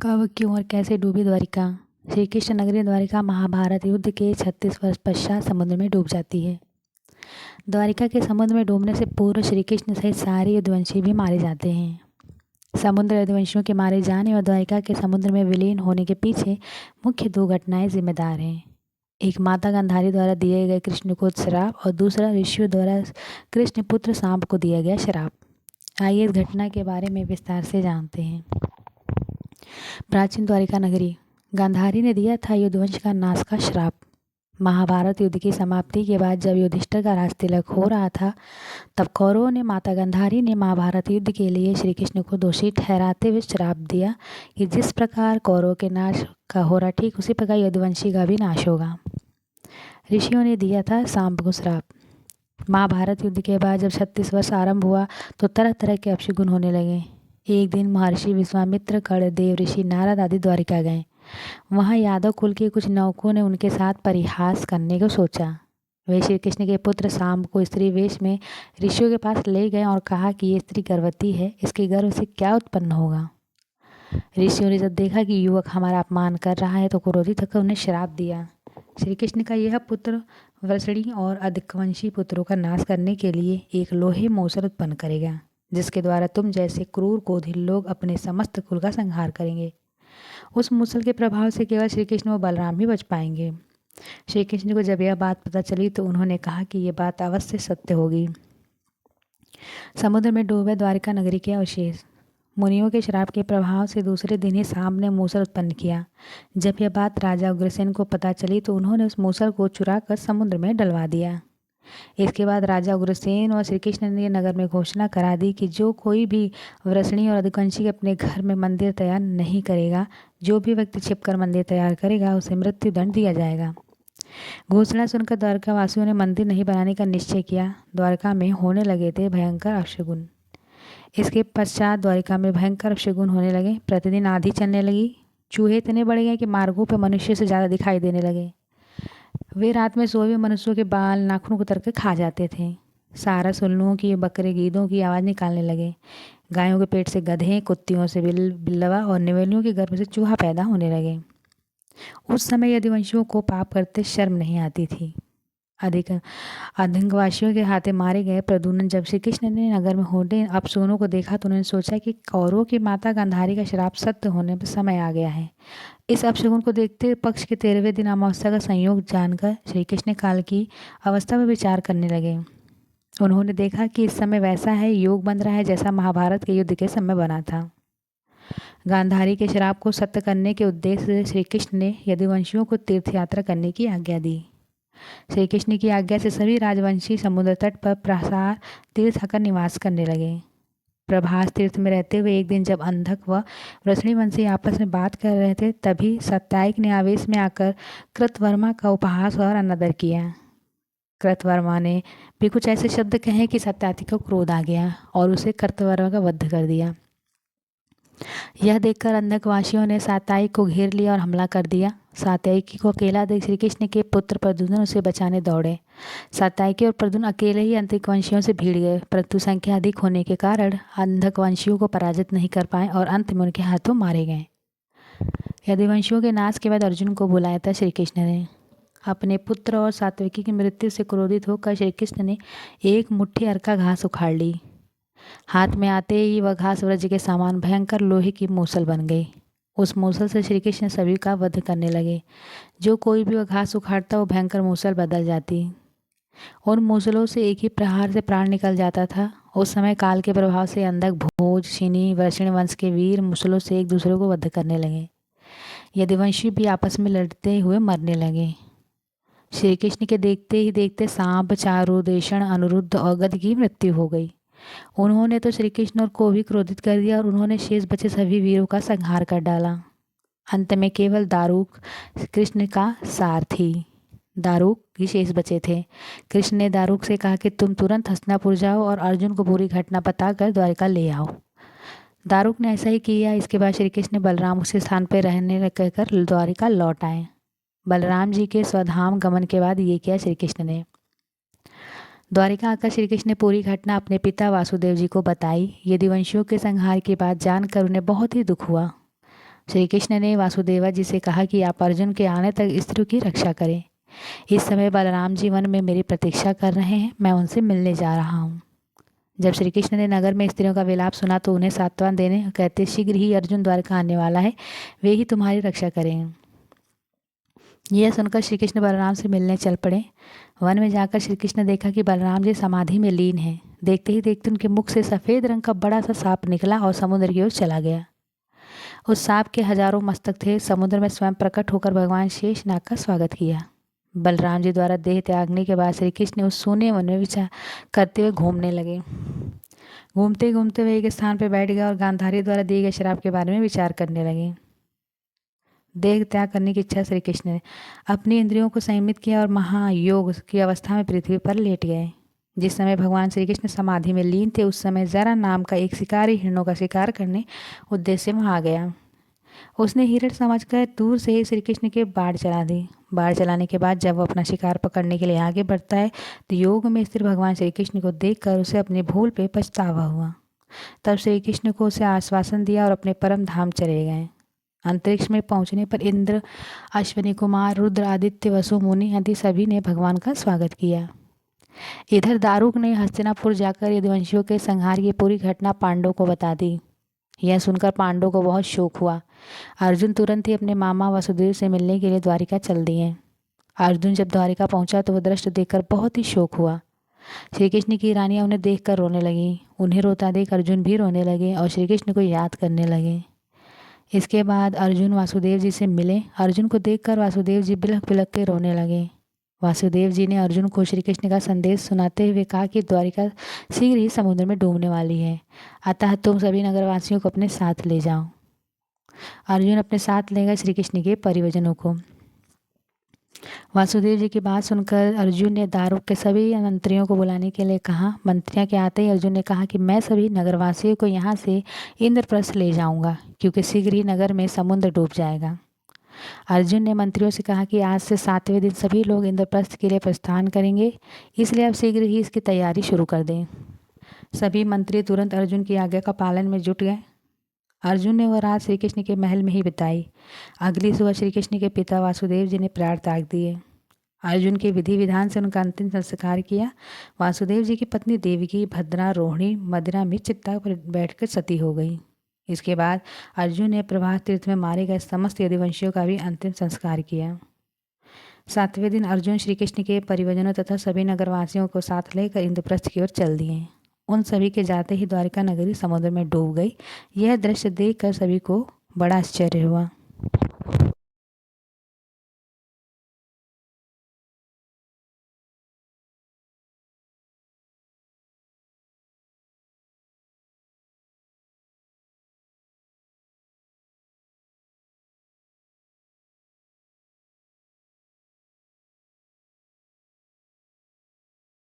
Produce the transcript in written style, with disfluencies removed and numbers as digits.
कब, क्यों और कैसे डूबी द्वारिका। श्री कृष्ण नगरी द्वारिका महाभारत युद्ध के 36 वर्ष पश्चात समुद्र में डूब जाती है। द्वारिका के समुद्र में डूबने से पूर्व श्री कृष्ण सहित सारे यदुवंशी भी मारे जाते हैं। समुद्र यदुवंशियों के मारे जाने और द्वारिका के समुद्र में विलीन होने के पीछे मुख्य दो घटनाएं जिम्मेदार हैं। एक माता गांधारी द्वारा दिए गए कृष्ण को श्राप और दूसरा ऋषियों द्वारा कृष्ण पुत्र सांब को दिया गया श्राप। आइए इस घटना के बारे में विस्तार से जानते हैं। प्राचीन द्वारिका नगरी। गांधारी ने दिया था यदुवंश का नाश का श्राप। महाभारत युद्ध की समाप्ति के बाद जब युधिष्ठिर का राज तिलक हो रहा था, तब कौरवों ने माता गांधारी ने महाभारत युद्ध के लिए श्री कृष्ण को दोषी ठहराते हुए श्राप दिया कि जिस प्रकार कौरवों के नाश का हो रहा ठीक उसी प्रकार यदुवंशी का भी नाश होगा। ऋषियों ने दिया था सांब को श्राप। महाभारत युद्ध के बाद जब 36 वर्ष आरंभ हुआ तो तरह तरह के अपशगुन होने लगे। एक दिन महर्षि विश्वामित्र, कर्ण, देव ऋषि नारद आदि द्वारिका गए। वहां यादव कुल के कुछ नौकों ने उनके साथ परिहास करने को सोचा। वे श्री कृष्ण के पुत्र सांब को स्त्री वेश में ऋषियों के पास ले गए और कहा कि ये स्त्री गर्भवती है, इसके गर्भ से क्या उत्पन्न होगा। ऋषियों ने जब देखा कि युवक हमारा अपमान कर रहा है तो क्रोधित होकर उन्हें श्राप दिया। श्री कृष्ण का यह पुत्र वृषणी और अधिकवंशी पुत्रों का नाश करने के लिए एक लोहे मूसल उत्पन्न करेगा, जिसके द्वारा तुम जैसे क्रूर क्रोधी लोग अपने समस्त कुल का संहार करेंगे। उस मूसल के प्रभाव से केवल श्री कृष्ण और बलराम ही बच पाएंगे। श्री कृष्ण को जब यह बात पता चली तो उन्होंने कहा कि यह बात अवश्य सत्य होगी। समुद्र में डूबे द्वारिका नगरी के अवशेष। मुनियों के श्राप के प्रभाव से दूसरे दिन ही सांब ने मूसल उत्पन्न किया। जब यह बात राजा उग्रसेन को पता चली तो उन्होंने उस मूसल को चुरा कर समुद्र में डलवा दिया। इसके बाद राजा उग्रसेन और श्री कृष्ण ने नगर में घोषणा करा दी कि जो कोई भी वृषणी और अधिकवंशी अपने घर में मंदिर तैयार नहीं करेगा, जो भी व्यक्ति छिपकर मंदिर तैयार करेगा उसे मृत्यु दंड दिया जाएगा। घोषणा सुनकर द्वारका वासियों ने मंदिर नहीं बनाने का निश्चय किया। द्वारका में होने लगे थे भयंकर अपशगुन। इसके पश्चात द्वारिका में भयंकर अपशगुन होने लगे। प्रतिदिन आंधी चलने लगी। चूहे इतने बढ़ गए कि मार्गों पर मनुष्य से ज़्यादा दिखाई देने लगे। वे रात में सोए हुए मनुष्यों के बाल नाखून को कर खा जाते थे। सारस, उल्लुओं की, बकरे, गीदों की आवाज़ निकालने लगे। गायों के पेट से गधे, कुत्तियों से बिल्लवा और निवेलियों के गर्भ से चूहा पैदा होने लगे। उस समय यदुवंशियों को पाप करते शर्म नहीं आती थी। आतंकवासियों के हाथे मारे गए प्रद्युम्न जब श्री कृष्ण ने नगर में होने अपशगुनों को देखा तो उन्होंने सोचा कि कौरवों की माता गांधारी का श्राप सत्य होने पर समय आ गया है। इस अपशगुन को देखते पक्ष के 13वें दिन अमावस्या का संयोग जानकर श्री कृष्ण काल की अवस्था पर विचार करने लगे। उन्होंने देखा कि इस समय वैसा है योग बन रहा है जैसा महाभारत के युद्ध के समय बना था। गांधारी के श्राप को सत्य करने के उद्देश्य से श्री कृष्ण ने यदुवंशियों को तीर्थ यात्रा करने की आज्ञा दी। श्री कृष्ण की आज्ञा से सभी राजवंशी समुद्र तट पर प्रसार तीर्थ आकर निवास करने लगे। प्रभास तीर्थ में रहते हुए एक दिन जब अंधक व वृषणी वंशी आपस में बात कर रहे थे तभी सत्यायक ने आवेश में आकर कृतवर्मा का उपहास और अनादर किया। कृतवर्मा ने भी कुछ ऐसे शब्द कहे कि सत्यायक को क्रोध आ गया और उसे कृतवर्मा का वध कर दिया। यह देखकर अंधकवासियों ने सात्यायक को घेर लिया और हमला कर दिया। सात्यायकी को अकेला देख श्री कृष्ण के पुत्र प्रद्युम्न उसे बचाने दौड़े। सात्यायकी और प्रद्युम्न अकेले ही अंधकवंशियों से भिड़ गए, परंतु संख्या अधिक होने के कारण अंधकवंशियों को पराजित नहीं कर पाए और अंत में उनके हाथों मारे गए। यदुवंशियों के नाश के बाद अर्जुन को बुलाया था श्री कृष्ण ने। अपने पुत्र और सात्विकी की मृत्यु से क्रोधित होकर श्री कृष्ण ने एक मुट्ठी अर्का घास उखाड़ ली। हाथ में आते ही वह घास वज्र के समान भयंकर लोहे की मूसल बन गई। उस मूसल से श्री कृष्ण सभी का वध करने लगे। जो कोई भी वह घास उखाड़ता वो भयंकर मूसल बदल जाती। उन मूसलों से एक ही प्रहार से प्राण निकल जाता था। उस समय काल के प्रभाव से अंधक, भोज, शिनी, वृषण वंश के वीर मूसलों से एक दूसरे को वध करने लगे। यदुवंशी भी आपस में लड़ते हुए मरने लगे। श्री कृष्ण के देखते ही देखते सांब, चारु, देषण, अनिरुद्ध और गद की मृत्यु हो गई। उन्होंने तो श्री कृष्ण को भी क्रोधित कर दिया और उन्होंने शेष बचे सभी वीरों का संहार कर डाला। अंत में केवल दारुक कृष्ण का सारथी दारुक ही शेष बचे थे। कृष्ण ने दारुक से कहा कि तुम तुरंत हस्तिनापुर जाओ और अर्जुन को पूरी घटना बताकर द्वारिका ले आओ। दारुक ने ऐसा ही किया। इसके बाद श्री कृष्ण बलराम उसी स्थान पर रहने कहकर द्वारिका लौट आए। बलराम जी के स्वधाम गमन के बाद ये किया श्री कृष्ण ने। द्वारिका आकर श्री कृष्ण ने पूरी घटना अपने पिता वासुदेव जी को बताई। यदुवंशियों के संहार की बात जानकर उन्हें बहुत ही दुख हुआ। श्री कृष्ण ने वासुदेवा जी से कहा कि आप अर्जुन के आने तक स्त्रियों की रक्षा करें। इस समय बलराम जी वन में मेरी प्रतीक्षा कर रहे हैं, मैं उनसे मिलने जा रहा हूँ। जब श्री कृष्ण ने नगर में स्त्रियों का विलाप सुना तो उन्हें सांत्वना देने कहते, शीघ्र ही अर्जुन द्वारका आने वाला है, वे ही तुम्हारी रक्षा करेंगे। यह सुनकर श्री कृष्ण बलराम से मिलने चल पड़े। वन में जाकर श्री कृष्ण ने देखा कि बलराम जी समाधि में लीन हैं। देखते ही देखते उनके मुख से सफ़ेद रंग का बड़ा सा सांप निकला और समुद्र की ओर चला गया। उस सांप के हजारों मस्तक थे। समुद्र में स्वयं प्रकट होकर भगवान शेषनाग का स्वागत किया। बलराम जी द्वारा देह त्यागने के बाद श्री कृष्ण उस सोने वन में विचार करते हुए घूमने लगे। घूमते घूमते वे एक स्थान पर बैठ गए और गांधारी द्वारा दिए गए श्राप के बारे में विचार करने लगे। देह त्याग करने की इच्छा श्री कृष्ण ने अपनी इंद्रियों को संयमित किया और महायोग की अवस्था में पृथ्वी पर लेट गए। जिस समय भगवान श्री कृष्ण समाधि में लीन थे उस समय जरा नाम का एक शिकारी हिरणों का शिकार करने उद्देश्य से वहाँ आ गया। उसने हिरण समझकर दूर से ही श्री कृष्ण के बाढ़ चला दी। बाढ़ चलाने के बाद जब वो अपना शिकार पकड़ने के लिए आगे बढ़ता है तो योग में स्थिर भगवान श्री कृष्ण को देखकर उसे अपनी भूल पे पछतावा हुआ। तब श्री कृष्ण को उसे आश्वासन दिया और अपने परम धाम चले गए। अंतरिक्ष में पहुंचने पर इंद्र, अश्विनी कुमार, रुद्र, आदित्य, वसु, मुनि आदि सभी ने भगवान का स्वागत किया। इधर दारुक ने हस्तिनापुर जाकर यदुवंशियों के संहार की पूरी घटना पांडवों को बता दी। यह सुनकर पांडवों को बहुत शोक हुआ। अर्जुन तुरंत ही अपने मामा वसुदेव से मिलने के लिए द्वारिका चल दिए। अर्जुन जब द्वारिका पहुंचा तो वह दृश्य देखकर बहुत ही शोक हुआ। श्री कृष्ण की रानियां उन्हें देखकर रोने लगीं। उन्हें रोता देख अर्जुन भी रोने लगे और श्री कृष्ण को याद करने लगे। इसके बाद अर्जुन वासुदेव जी से मिले। अर्जुन को देखकर वासुदेव जी बिलख बिलख के रोने लगे। वासुदेव जी ने अर्जुन को श्री कृष्ण का संदेश सुनाते हुए कहा कि द्वारिका शीघ्र ही समुद्र में डूबने वाली है, अतः तुम सभी नगरवासियों को अपने साथ ले जाओ। अर्जुन अपने साथ ले गए श्री कृष्ण के परिवजनों को। वासुदेव जी की बात सुनकर अर्जुन ने दारुक के सभी मंत्रियों को बुलाने के लिए कहा। मंत्रियों के आते ही अर्जुन ने कहा कि मैं सभी नगरवासियों को यहाँ से इंद्रप्रस्थ ले जाऊंगा, क्योंकि शीघ्र ही नगर में समुद्र डूब जाएगा। अर्जुन ने मंत्रियों से कहा कि आज से 7वें दिन सभी लोग इंद्रप्रस्थ के लिए प्रस्थान करेंगे, इसलिए अब शीघ्र ही इसकी तैयारी शुरू कर दें। सभी मंत्री तुरंत अर्जुन की आज्ञा का पालन में जुट गए। अर्जुन ने वह रात श्री कृष्ण के महल में ही बिताई। अगली सुबह श्री कृष्ण के पिता वासुदेव जी ने प्राण त्याग दिए। अर्जुन के विधि विधान से उनका अंतिम संस्कार किया। वासुदेव जी की पत्नी देवकी, भद्रा, रोहिणी मदिरा में चित्ता पर बैठकर सती हो गई। इसके बाद अर्जुन ने प्रभास तीर्थ में मारे गए समस्त यदुवंशियों का भी अंतिम संस्कार किया। 7वें दिन अर्जुन श्री कृष्ण के परिवजनों तथा सभी नगरवासियों को साथ लेकर इंद्रप्रस्थ की ओर चल दिए। उन सभी के जाते ही द्वारिका नगरी समुद्र में डूब गई। यह दृश्य देखकर सभी को बड़ा आश्चर्य हुआ।